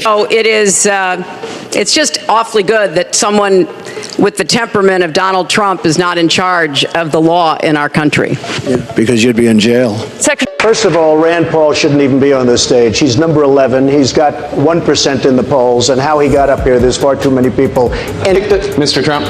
Oh, it is, it's just awfully good that someone with the temperament of Donald Trump is not in charge of the law in our country. Yeah, because you'd be in jail. First of all, Rand Paul shouldn't even be on this stage. He's number 11. He's got 1% in the polls, and how he got up here, there's far too many people. And Mr. Trump.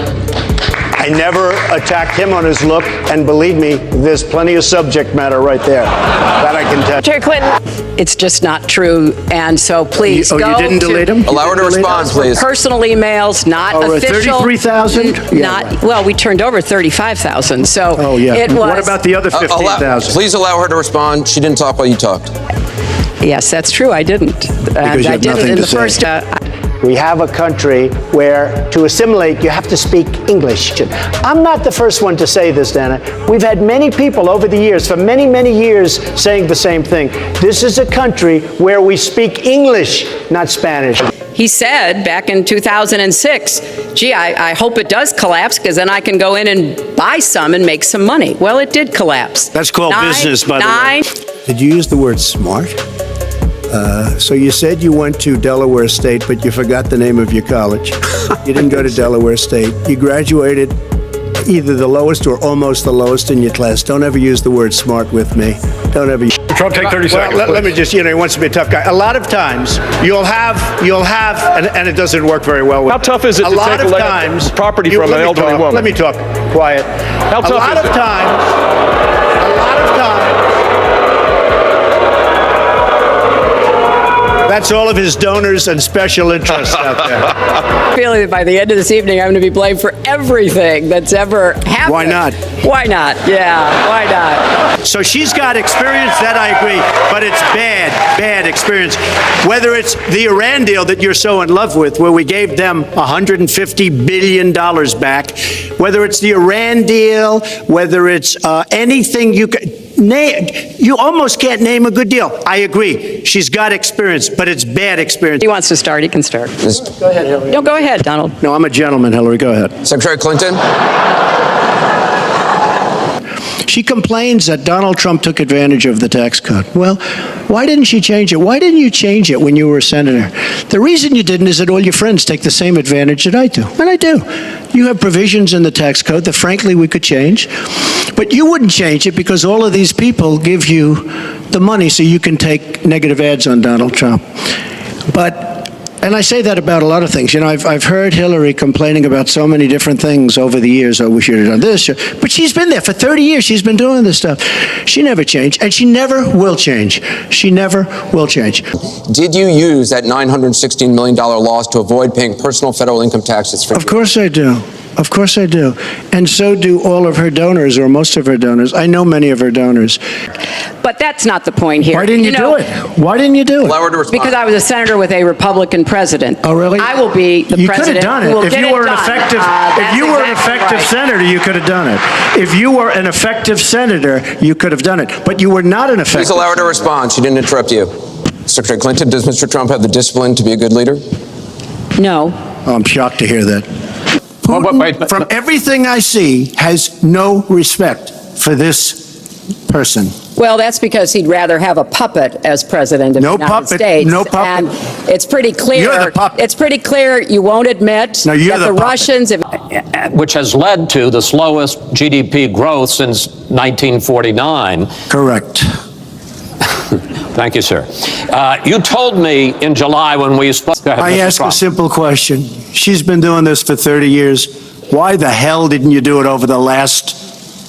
I never attacked him on his look, and believe me, there's plenty of subject matter right there. That I can tell. Secretary Clinton, it's just not true, and so please go. You didn't delete him? Allow her to respond, please. Personal emails, not official. 33,000? Not well. We turned over 35,000. So oh yeah. It was. What about the other 15,000? Please allow her to respond. She didn't talk while you talked. Yes, that's true. I didn't. Because you have nothing in to the say. first. We have a country where to assimilate, you have to speak English. I'm not the first one to say this, Dana. We've had many people over the years, for many, many years, saying the same thing. This is a country where we speak English, not Spanish. He said back in 2006, gee, I hope it does collapse because then I can go in and buy some and make some money. Well, it did collapse. That's called business, by the way. Did you use the word smart? So you said you went to Delaware State, but you forgot the name of your college. You didn't go to Delaware State. You graduated either the lowest or almost the lowest in your class. Don't ever use the word smart with me. Don't ever. Trump, take 30 seconds. Let me just, he wants to be a tough guy. A lot of times you'll have, and it doesn't work very well with How tough is it to take a property from an elderly woman? Let me talk. Quiet. How tough is it? A lot of times. That's all of his donors and special interests out there. I feel that by the end of this evening, I'm going to be blamed for everything that's ever happened. Why not? Why not? Yeah, why not? So she's got experience, that I agree, but it's bad experience. Whether it's the Iran deal that you're so in love with, where we gave them $150 billion back, whether it's the Iran deal, whether it's anything you can name, you almost can't name a good deal. I agree. She's got experience, but it's bad experience. He wants to start, he can start. Go ahead, Hillary. No, go ahead, Donald. No, I'm a gentleman, Hillary. Go ahead. Secretary Clinton. She complains that Donald Trump took advantage of the tax code. Well, why didn't she change it? Why didn't you change it when you were a senator? The reason you didn't is that all your friends take the same advantage that I do. And I do. You have provisions in the tax code that, frankly, we could change. But you wouldn't change it because all of these people give you the money so you can take negative ads on Donald Trump. And I say that about a lot of things. I've heard Hillary complaining about so many different things over the years. Oh, we should have done this. But she's been there for 30 years. She's been doing this stuff. She never changed, and she never will change. She never will change. Did you use that $916 million loss to avoid paying personal federal income taxes? Of course I do. Of course I do. And so do all of her donors, or most of her donors. I know many of her donors. But that's not the point here. Why didn't you do it? Why didn't you do it? Allow her to respond. Because I was a senator with a Republican president. Oh, really? I will be the president. You could have done it. If you were an effective senator, you could have done it. If you were an effective senator, you could have done it. But you were not an effective. Please allow her to respond. She didn't interrupt you. Secretary Clinton, does Mr. Trump have the discipline to be a good leader? No. Oh, I'm shocked to hear that. Putin, from everything I see, has no respect for this person. Well, that's because he'd rather have a puppet as president of the United States. No puppet. And it's pretty clear. You're the puppet. It's pretty clear you won't admit that the Russians, which has led to the slowest GDP growth since 1949. Correct. Thank you, sir. You told me in July when we spoke. I ask a simple question. She's been doing this for 30 years. Why the hell didn't you do it over the last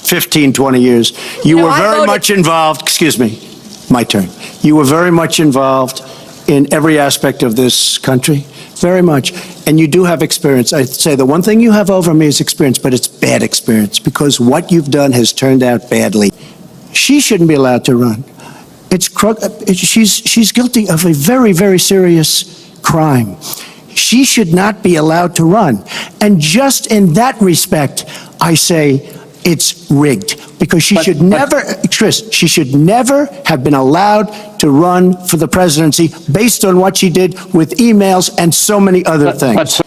15, 20 years? You were very much involved. Excuse me. My turn. You were very much involved in every aspect of this country. Very much. And you do have experience. I'd say the one thing you have over me is experience, but it's bad experience because what you've done has turned out badly. She shouldn't be allowed to run. She's guilty of a very, very serious crime. She should not be allowed to run. And just in that respect, I say it's rigged because she should never have been allowed to run for the presidency based on what she did with emails and so many other things.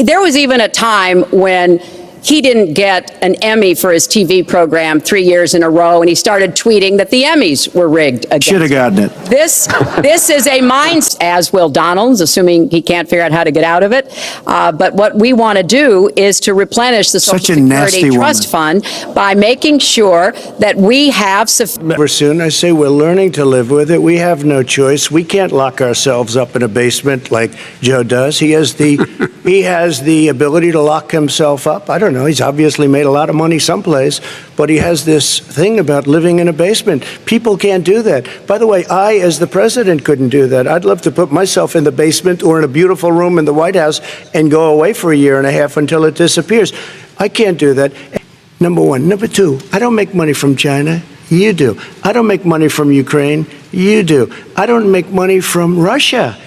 there was even a time when he didn't get an Emmy for his TV program 3 years in a row, and he started tweeting that the Emmys were rigged against Should have gotten it. this is a mindset, as will Donald's, assuming he can't figure out how to get out of it. But what we want to do is to replenish the Such Social a nasty Security Trust Fund by making sure that we have sufficient. Soon, I say we're learning to live with it. We have no choice. We can't lock ourselves up in a basement like Joe does. He has the ability to lock himself up. I don't know. He's obviously made a lot of money someplace, but he has this thing about living in a basement. People can't do that. By the way, I, as the president, couldn't do that. I'd love to put myself in the basement or in a beautiful room in the White House and go away for a year and a half until it disappears. I can't do that. Number one. Number two, I don't make money from China. You do. I don't make money from Ukraine. You do. I don't make money from Russia.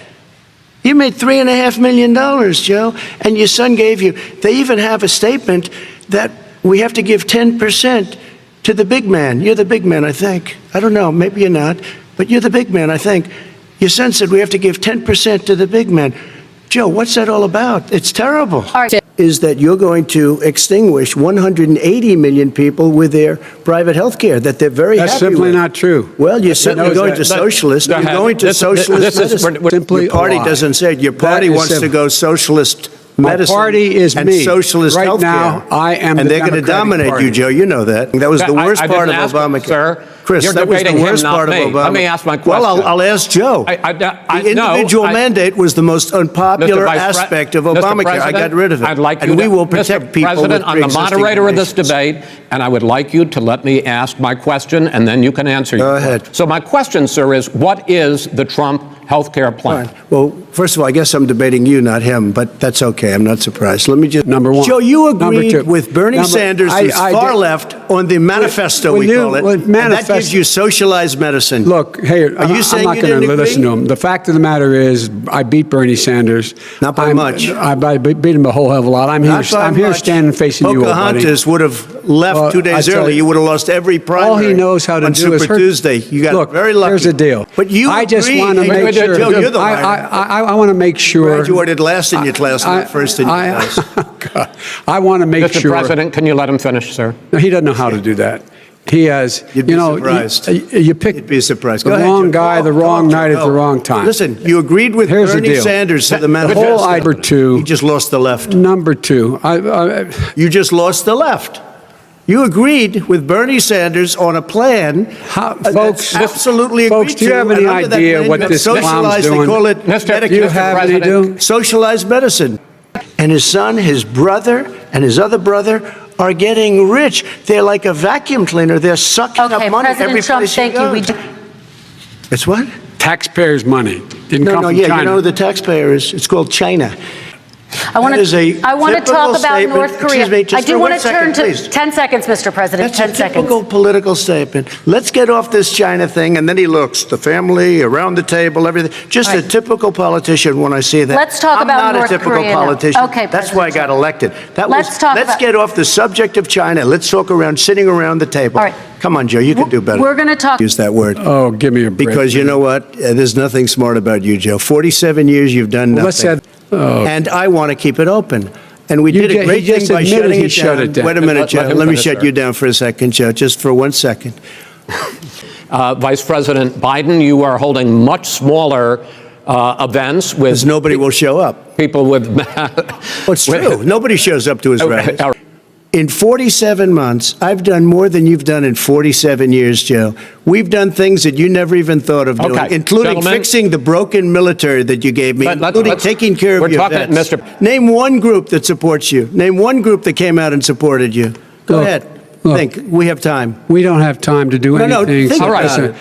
You made $3.5 million, Joe, and your son gave you. They even have a statement that we have to give 10% to the big man. You're the big man, I think. I don't know. Maybe you're not, but you're the big man, I think. Your son said we have to give 10% to the big man. Joe, what's that all about? It's terrible. Is that you're going to extinguish 180 million people with their private health care that they're very happy with. That's simply not true. Well, you're simply going to socialist. You're going to socialist medicine. Simply Your party a lie. doesn't say it. Your party That is wants to simple. go socialist My medicine party is and me. socialist Right health now, care. I am and the they're going to Democratic dominate Party. you, Joe. You know that. That was the worst part of Obamacare. Sir. Chris, You're that was the debating him, worst not part of me. Obamacare. Let me ask my Well, question. I'll ask Joe. The individual mandate was the most unpopular aspect of Obamacare. I got rid of it. I'd like and you we to, will protect Mr. people President, with I'm the pre-existing moderator of this conditions. debate, and I would like you to let me ask my question, and then you can answer. Go ahead. So my question, sir, is what is the Trump health care plan? Fine. Well, first of all, I guess I'm debating you, not him, but that's okay. I'm not surprised. Let me just... Number one. Joe, you Number agreed two. with Bernie Sanders, who's far left, on the manifesto, When we you- call it, when and that manifest- gives you socialized medicine. Look, hey, I'm saying not you going didn't to listen agree? to him. The fact of the matter is, I beat Bernie Sanders. Not by much. I beat him a whole hell of a lot. I'm Not by here much. standing facing you, old buddy. Pocahontas would have left Well, 2 days I tell early. you, You would have lost every primary All he knows how to on do Super is hurt. Tuesday. You got Look, very lucky. here's the deal. But you I just agreed- want to Hey, make sure. Joe, you're the liar. I want to make sure. Graduated last in your class, not first in your class. I want to make Mr. sure. President, can you let him finish, sir? No, he doesn't know how to do that. He has, You'd be you know, surprised. you pick You'd be surprised. the Go ahead, wrong Joe. guy, Go, the wrong go, night at go. the wrong time. Listen, you agreed with Here's the Bernie deal. Sanders to the The manifesto. whole number two. You just lost the left. Number two, You just lost the left. You agreed with Bernie Sanders on a plan. folks, Absolutely agreed folks, do you to, have any and under that idea plan, what you have this clown's socialized, doing? They call it Mr. Medicare. Do you have any do? Socialized medicine. And his son, his brother, and his other brother are getting rich. They're like a vacuum cleaner. They're sucking Okay, up money every President Trump, place thank you. We go. do- It's what? Taxpayers' money didn't come from Yeah, China. you know who the taxpayer is? It's called China. I want That is a to talk typical about statement. North Korea. Excuse me, just I do for want 1 to turn second, to please. 10 seconds, Mr. President. That's 10 a seconds. typical political statement. Let's get off this China thing, and then he looks, the family, around the table, everything. Just All a right. typical politician when I see that. Let's talk I'm about North not a typical Korea now. politician. Okay, That's why I got President elected. Let's talk let's about- get off the subject of China. Let's talk around, sitting around the table. All right. Come on, Joe, you can do better. We're going to talk. Use that word. Oh, give me a break. Because you know what? There's nothing smart about you, Joe. 47 years you've done Well, nothing. let's say- And I want to keep it open. And we You did a ju- great he thing just by admitted shutting he it shut down. it down. Wait a minute, Joe. Let him Let me finish, shut sir. you down for a second, Joe, just for 1 second. Vice President Biden, you are holding much smaller events with Because nobody will show up. people with. Well, it's true. Nobody shows up to his rallies. All right. In 47 months, I've done more than you've done in 47 years, Joe. We've done things that you never even thought of doing, Okay. including Gentlemen. fixing the broken military that you gave me, including taking care of we're your talking, vets. Mr. Name one group that supports you. Name one group that came out and supported you. Go Look, ahead. look. Think. We have time. We don't have time to do No, anything. think about Listen, it.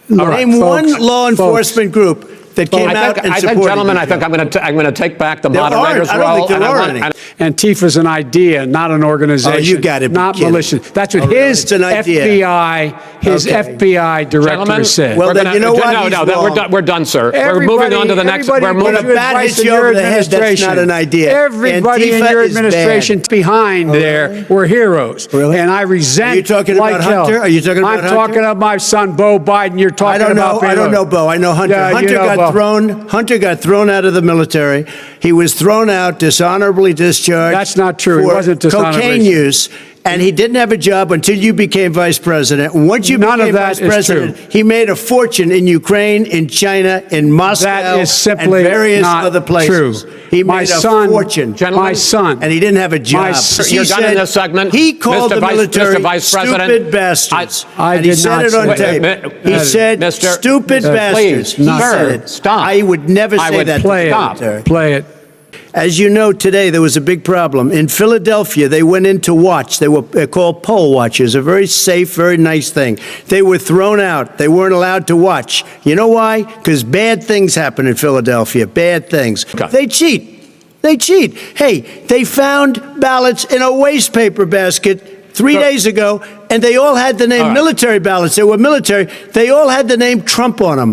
look, Name folks, one law enforcement group that came out and I supported think, gentlemen, you, I think Joe. I'm going to take back the There aren't. moderator's I don't role. think there and I are want- any. and- Antifa's an idea, not an organization. Oh, you gotta be Not kidding. militia. That's what Oh, really? his It's an idea. FBI, his Okay. FBI director Gentlemen, said. Well, we're then gonna- you know what? No, He's no, wrong. we're done, sir. We're moving on to the next. Everybody We're When moving. a bat advice hits in you your over the head, that's administration. not an idea. Everybody in Antifa your is administration bad. behind there were heroes. Really? And I resent. Are you talking like about hell. Hunter? Are you talking about I'm Hunter? talking about my son, Bo Biden. You're talking I don't know. about. I don't know, Bo. I know Hunter. Yeah, Hunter you know got Bo. Hunter got thrown out of the military. He was thrown out, dishonorably discharged. That's not true. He for wasn't dishonorably. cocaine use. And he didn't have a job until you became vice president. And once you None of became that vice is president, true. he made a fortune in Ukraine, in China, in Moscow, That is simply and various not other places. true. He My made son- a fortune. My son. And he didn't have a job. My son- He You're done in said- this segment. He called Mr. the Vice- military Mr. Vice President, stupid bastards. I and he did said not it on say tape. that. He said, Mr. stupid bastards. Please, He sir, said it. stop. I would never I say would that to Play the it. military. Play it. As you know, today there was a big problem. In Philadelphia, they went in to watch. They were called poll watchers, a very safe, very nice thing. They were thrown out. They weren't allowed to watch. You know why? Because bad things happen in Philadelphia, bad things. Okay. They cheat. They cheat. Hey, they found ballots in a waste paper basket 3 days ago, and they all had the name military ballots. They were military. They all had the name Trump on them.